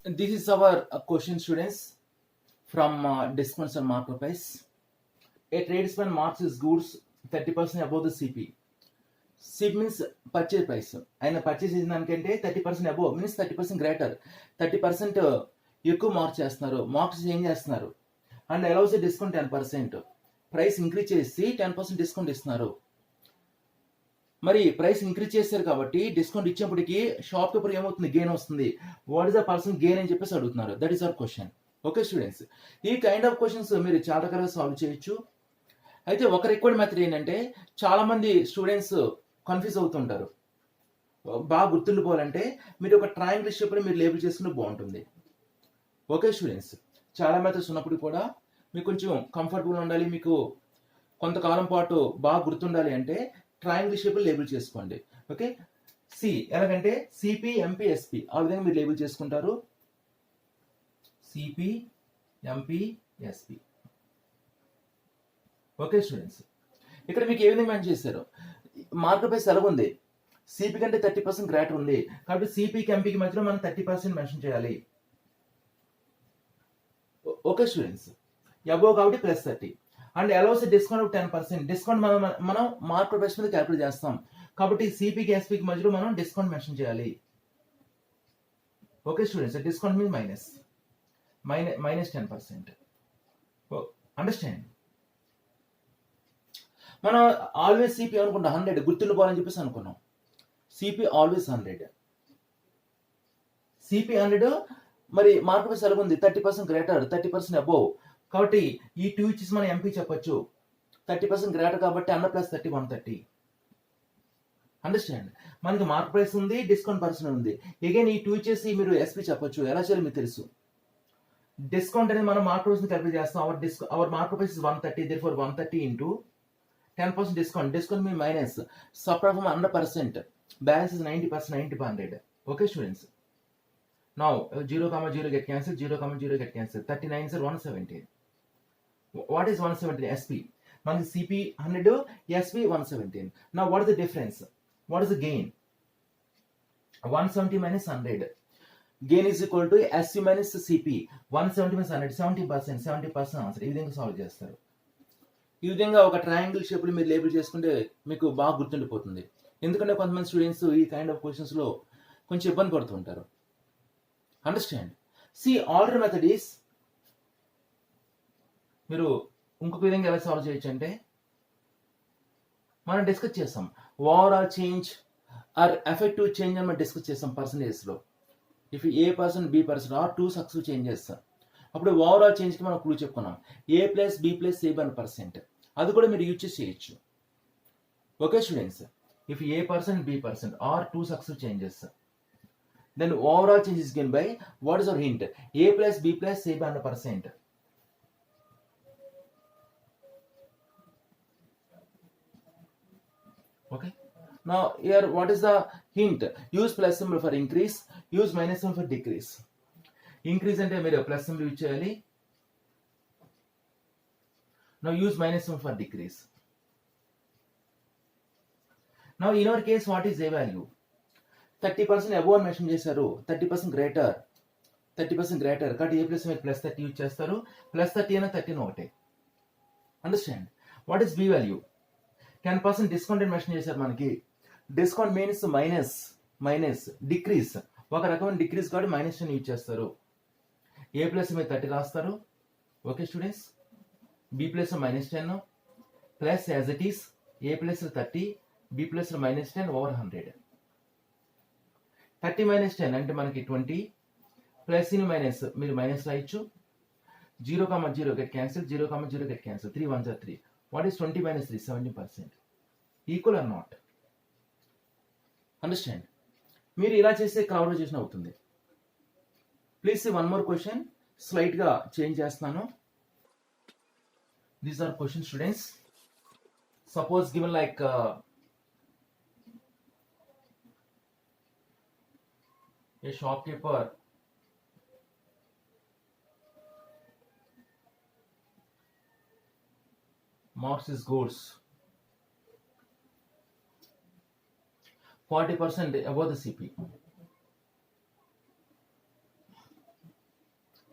This is our question, students, from discounts and market price. A tradesman marks his goods 30% above the CP. CP means purchase price. ఆయన purchase చేసిన దానికంటే 30% above means 30% greater 30% ఎక్కువ mark చేస్తున్నారు. Marks ఏం చేస్తున్నారు and allows discount 10%. Price increase చేసి 10% discount ఇస్తున్నారు. మరి ప్రైస్ ఇంక్రీజ్ చేశారు కాబట్టి డిస్కౌంట్ ఇచ్చినప్పటికీ షాప్ కీపర్ ఏమవుతుంది, గెయిన్ వస్తుంది. What is the person gain అని చెప్పేసి అడుగుతున్నారు. That is our question. Okay students, ఈ కైండ్ ఆఫ్ క్వశ్చన్స్ మీరు చాలా రకాలుగా సాల్వ్ చేయొచ్చు. అయితే ఒక రిక్వైర్డ్ మెథడ్ ఏంటంటే, చాలా మంది స్టూడెంట్స్ కన్ఫ్యూజ్ అవుతుంటారు. బాగా గుర్తుండిపోవాలంటే మీరు ఒక ట్రయాంగిల్ షేప్లో మీరు లేబుల్ చేసుకుంటే బాగుంటుంది. ఓకే స్టూడెంట్స్, చాలా మెథడ్స్ ఉన్నప్పుడు కూడా మీకు కొంచెం కంఫర్టబుల్ ఉండాలి, మీకు కొంతకాలం పాటు బాగా గుర్తుండాలి అంటే ట్రయాంగిల్ షేప్ లేబుల్ చేసుకోండి. ఓకే, సి ఎలాగంటే సిపి ఎంపీ ఎస్పి ఆ విధంగా మీరు లేబుల్ చేసుకుంటారు. CP MP SP. Okay students, ఇక్కడ మీకు ఏ విధంగా మెన్షన్ చేశారు, మార్కెట్ ప్రైస్ ఎలా ఉంది, సిపి కంటే 30% గ్రేటర్ ఉంది కాబట్టి సిపికి ఎంపీకి మధ్యలో మనం 30% మెన్షన్ చేయాలి. ఓకే స్టూడెంట్స్, అబోవ్ కాబట్టి +30 అండ్ అలౌస్ డిస్కౌంట్ 10%. డిస్కౌంట్ మనం మార్కెట్ ప్రైస్ మీద క్యాల్కులేట్ చేస్తాం కాబట్టి సిపికి ఎస్పికి మధ్యలో మనం డిస్కౌంట్ మెన్షన్ చేయాలి. Okay students, discount means minus 10%. Understand? మనం ఆల్వేస్ సిపి అనుకుంటాం 100 గుర్తుండిపోవాలని చెప్పేసి అనుకున్నాం. CP always 100. సిపి 100 మరి మార్కెట్ ప్రైస్ ఎలా ఉంది, 30% గ్రేటర్ 30% అబోవ్ కాబట్టి ఈ 2 ఇచ్చేసి మనం ఎంపీ చెప్పొచ్చు. 30% గ్రేటర్ కాబట్టి 100 + 30 130. అండర్స్టాండ్? మనకి మార్కెట్ ప్రైస్ ఉంది, డిస్కౌంట్ పర్సన్ ఉంది. అగైన్ ఈ 2 ఇచ్చేసి మీరు ఎస్పీ చెప్పొచ్చు. ఎలా చేయాలి మీకు తెలుసు. డిస్కౌంట్ అనేది మనం మార్కెట్ ప్రైస్ క్యాల్కులేట్ చేస్తాం. Our market price 130, therefore 130 into 10% discount. Discount means minus. Subtract from 100%. Balance is 90%, 90/100. Okay, students. Now 0, get cancelled. 0, get cancelled. 39 is 117. What is 117? SP. Man CP 100, SP 117. Now what is the difference? What is the gain? 170 minus 100. Gain is equal to SP minus CP. 170 minus 100. 70%. 70% answer. ఈ విధంగా solve చేస్తారు. ఈ విధంగా ఒక triangle షేప్లో మీరు label చేసుకుంటే మీకు బాగా గుర్తుండిపోతుంది. ఎందుకంటే కొంతమంది స్టూడెంట్స్ ఈ కైండ్ ఆఫ్ క్వశ్చన్స్లో కొంచెం ఇబ్బంది పడుతుంటారు. Understand? See order method is, మీరు ఇంకొక విధంగా ఎలా సాల్వ్ చేయొచ్చు అంటే, మనం డిస్కస్ చేస్తాం overall change or effective change అని మనం డిస్కస్ చేస్తాం పర్సంటేజ్లో. If A% B% are 2 successive changes, అప్పుడు ఓవరాల్ చేంజ్కి మనం క్లూ చెప్పుకున్నాం A + B + C/1%. అది కూడా మీరు యూజ్ చేసి చేయొచ్చు. Okay students, if A% B% are 2 successive changes, then overall change is given by, what is our hint, A + B + C/100%. Okay, now here what is the hint? Use plus symbol for increase, use minus symbol for decrease. Increase అంటే మీరు plus symbol use చేయాలి. Now use minus symbol for decrease. Now in our case what is A value? 30% above mention చేశారు. 30% greater కాబట్టి A plus +30 use చేస్తారు. +30 అయినా 30 ఒకటే. Understand? What is B value? 10% discount అని mention చేశారు. మనకి డిస్కౌంట్ మీన్స్ మైనస్ డిక్రీస్, ఒక రకమైన డిక్రీస్ కాబట్టి -10 యూజ్ చేస్తారు. A ప్లస్ 30 రాస్తారు. Okay students, B plus -10 plus as it is A plus 30 B plus -10 over 100. 30 - 10 అంటే మనకి 20 ప్లస్ ఇన్ మైనస్ మీరు మైనస్ రాయొచ్చు. 0, get cancelled. 0, get cancelled. 3 1s are 3. What is 20 - 3? 70%. Equal or not? Understand? మీరు ఇలా చేస్తే clarification అవుతుంది. Please see one more question. Slight గా change చేస్తున్నాను. These are question students. Suppose given like a shopkeeper marks his goods 40% above the CP.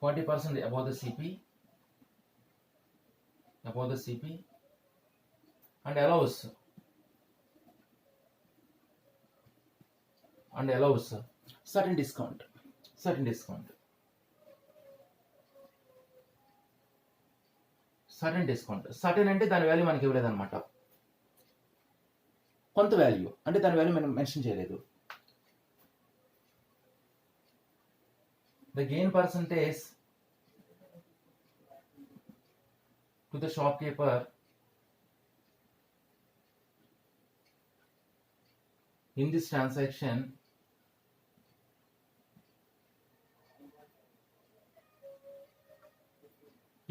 40% above the CP and allows certain discount. Certain అంటే దాని value మనకి ఇవ్వలేదు అనమాట, కొంత value అంటే దాని వాల్యూ మనం మెన్షన్ చేయలేదు. The gain percentage to the shopkeeper in this transaction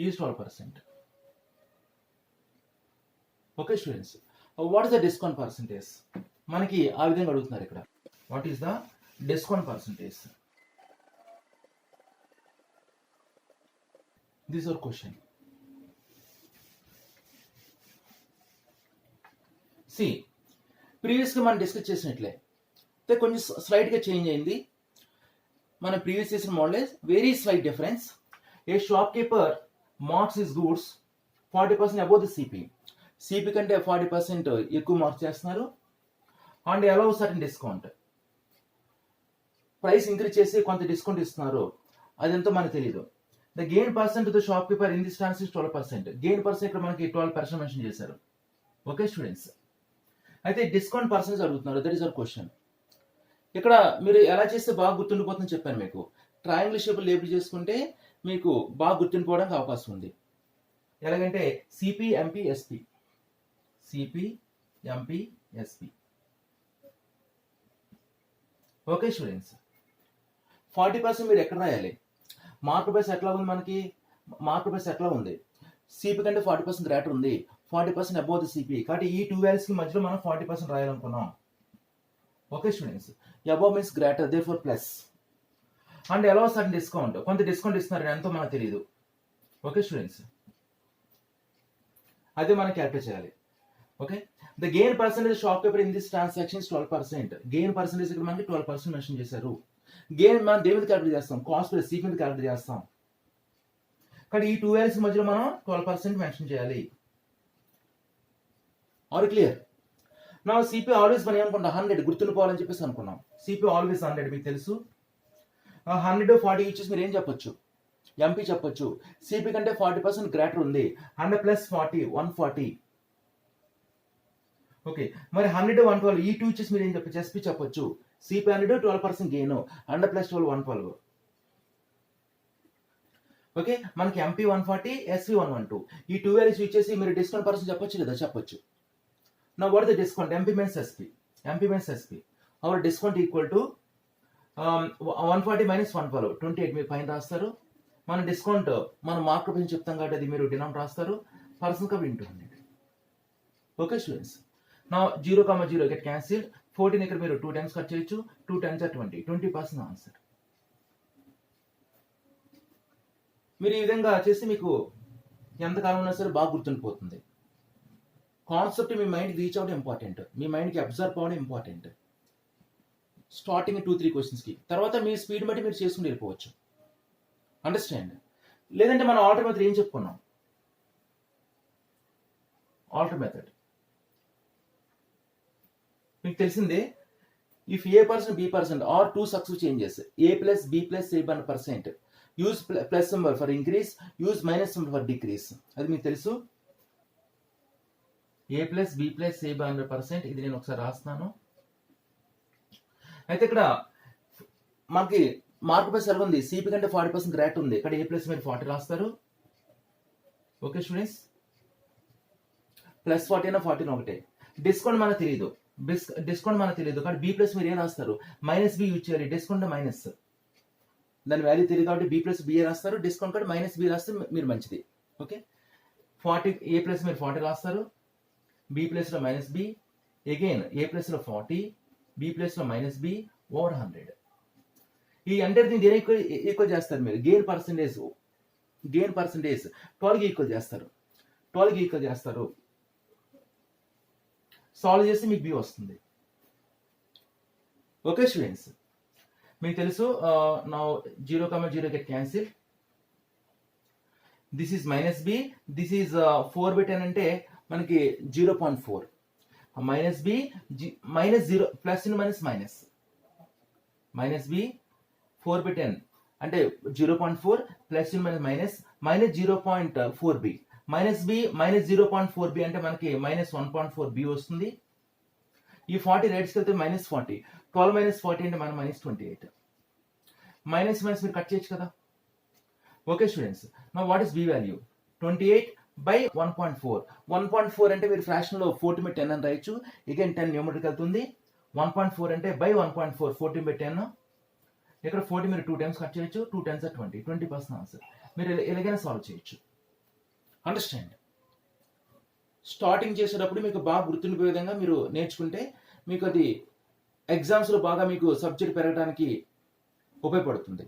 is 12%. Okay students, what is the discount percentage? మనకి ఆ విధంగా అడుగుతున్నారు ఇక్కడ. What is the discount percentage? This is our question. See, ప్రీవియస్గా మనం డిస్కస్ చేసినట్లే కొంచెం స్లైట్గా చేంజ్ అయింది. మనం ప్రీవియస్ చేసిన model very slight difference. A shop keeper marks his goods 40% above the CP కంటే 40% ఎక్కువ మార్క్స్ చేస్తున్నారు. And allow certain discount, price increase చేసి కొంత డిస్కౌంట్ ఇస్తున్నారు, అదంతా మనకు తెలియదు. The gain percent to the shop keeper in this transaction 12%. Gain percent ఇక్కడ మనకి 12% మెన్షన్ చేశారు. ఓకే స్టూడెంట్స్, అయితే డిస్కౌంట్ పర్సెంటేజ్ అడుగుతున్నారు. That is our question. ఇక్కడ మీరు ఎలా చేస్తే బాగా గుర్తుండిపోతుందని చెప్పాను మీకు. ట్రయాంగిల్ షేప్ లేబుల్ చేసుకుంటే మీకు బాగా గుర్తుండిపోవడానికి అవకాశం ఉంది. ఎలాగంటే CP MP SP, okay students, 40% మీరు ఎక్కడ రాయాలి? మార్కెట్ ప్రైస్ ఎట్లా ఉంది మనకి? మార్కెట్ ప్రైస్ ఎట్లా ఉంది? సిపి కంటే 40% గ్రేటర్ ఉంది, 40% అబౌవ్ ది సిపి. కాబట్టి ఈ టూ వాల్యూస్ కి మధ్యలో మనం 40% రాయాలనుకున్నాం. Okay students, above means greater, therefore plus. And allow certain discount, కొంత డిస్కౌంట్ ఇస్తున్నారు, ఎంతో మనకు తెలియదు. ఓకే స్టూడెంట్స్, అదే మనం క్యాల్కులేట్ చేయాలి. Okay, the gain percentage shop keeper in this transaction 12%. Gain percentage ఇక్కడ మనకి 12% మెన్షన్ చేశారు. గెయిన్ మనం దేని మీద క్యాల్కులేట్ చేస్తాం? కాస్ట్ ప్లస్ సిపి మీద క్యాల్కులేట్ చేస్తాం. కానీ ఈ టూ వాల్యూస్ మధ్యలో మనం 12% మెన్షన్ చేయాలి. Are clear? నా సిపి ఆల్వేస్ మనం ఏమనుకుంటాం? 100 గుర్తుండిపోవాలని చెప్పేసి అనుకున్నాం. సిపి ఆల్వేస్ 100 మీకు తెలుసు. 100 40 ఇచ్చేసి మీరు ఏం చెప్పొచ్చు? ఎంపీ చెప్పొచ్చు. సిపి కంటే 40% గ్రేటర్ ఉంది, 100 ప్లస్ 40 140. ఓకే, మరి 100 112 ఈ టూ ఇచ్చేసి మీరు ఏం చెప్పొచ్చు? ఎస్పీ చెప్పొచ్చు. CP 100 12% gain, 100 plus 12 112. ఓకే, మనకి ఎంపీ 140 ఎస్పీ 112. ఈ టూ వాల్యూస్ ఇచ్చేసి మీరు డిస్కౌంట్ పర్సెంట్ చెప్పొచ్చు లేదా? చెప్పొచ్చు. Now what is the discount? MP means SP. Our discount equal to 140 minus 112, 28 మీరు పైన రాస్తారు. మన డిస్కౌంట్ మన మార్క్ పైన చెప్తాం కాబట్టి అది మీరు డినామినేటర్ రాస్తారు. Person cup into 100. Okay students, నా 0, 0 గెట్ క్యాన్సిల్. 14 ఇక్కడ మీరు 2 times కట్ చేయొచ్చు. 2 times are 20. 20% ఆన్సర్. మీరు ఈ విధంగా చేస్తే మీకు ఎంతకాలం ఉన్నా సరే బాగా గుర్తుండిపోతుంది. కాన్సెప్ట్ మీ మైండ్కి రీచ్ అవ్వడం ఇంపార్టెంట్, మీ మైండ్కి అబ్జర్వ్ అవ్వడం ఇంపార్టెంట్. స్టార్టింగ్ 2-3 క్వశ్చన్స్కి తర్వాత మీ స్పీడ్ బట్టి మీరు చేసుకుని వెళ్ళిపోవచ్చు. అండర్స్టాండ్? లేదంటే మనం ఆల్టర్ మెథడ్ ఏం చెప్పుకున్నాం? ఆల్టర్ మెథడ్ మీకు తెలిసిందే. If A% B% are 2 successive changes A plus B plus C1%, use plus symbol for increase, use minus symbol for decrease. అది మీకు తెలుసు. A plus B plus C by 100%. ఇది నేను ఒకసారి రాస్తున్నాను. అయితే ఇక్కడ మనకి మార్క్ ప్రైస్ ఎలా ఉంది? సిపి కంటే 40% గ్రేటర్ ఉంది. ఇక్కడ A ప్లస్ మీరు 40 రాస్తారు. ఓకే స్టూడెంట్స్, ప్లస్ 40 అయినా 40 ఒకటే. డిస్కౌంట్ మనకు తెలియదు, కానీ B ప్లస్ మీరు ఏం రాస్తారు? మైనస్ B యూజ్ చేయాలి. డిస్కౌంట్ మైనస్, దాని వాల్యూ తెలియదు కాబట్టి B ప్లస్ B రాస్తారు. డిస్కౌంట్ కార్డు మైనస్ B రాస్తే మీరు మంచిది. ఓకే, 40 A ప్లస్ మీరు 40 రాస్తారు. B ప్లస్ లో minus B, again A plus లో 40, B ప్లస్ లో మైనస్ B ఓవర్ 100. ఈ 100 ని దేనికి ఈక్వల్ చేస్తారు మీరు? గెయిన్ పర్సెంటేజ్ 12 ఈక్వల్ చేస్తారు. సాల్వ్ చేస్తే మీకు B వస్తుంది. ఓకే స్టూడెంట్స్, మీకు తెలుసు. నా 0, 0 get cancel. This is minus B, this is 4/10 అంటే మనకి 0.4. Minus B minus 0 plus in minus minus B 4/10 అంటే 0.4 plus in minus minus 0.4 B minus B minus 0.4 B అంటే మనకి మైనస్ 1.4 బి వస్తుంది. ఈ 40 రైట్స్కి వెళ్తే మైనస్ 40, 12 మైనస్ 40 అంటే మనం మైనస్ 28. మైనస్ మైనస్ మీరు కట్ చేయొచ్చు కదా. ఓకే స్టూడెంట్స్, నా what is B value? 28 by 1.4. 1.4 అంటే మీరు ఫ్రాక్షన్ లో 14/10 అని రాయొచ్చు. అగైన్ 10 న్యూమరిక్ వెళ్తుంది. 1.4 అంటే బై 1.4 14/10. ఇక్కడ 40 మీరు 2 టైమ్స్ కట్ చేయొచ్చు. 2 10s are 20. 20% ఆన్సర్. మీరు ఎలాగైనా సాల్వ్ చేయొచ్చు. అండర్స్టాండ్? స్టార్టింగ్ చేసేటప్పుడు మీకు బాగా గుర్తుండిపోయే విధంగా మీరు నేర్చుకుంటే మీకు అది ఎగ్జామ్స్ లో బాగా మీకు సబ్జెక్ట్ పెరగడానికి ఉపయోగపడుతుంది.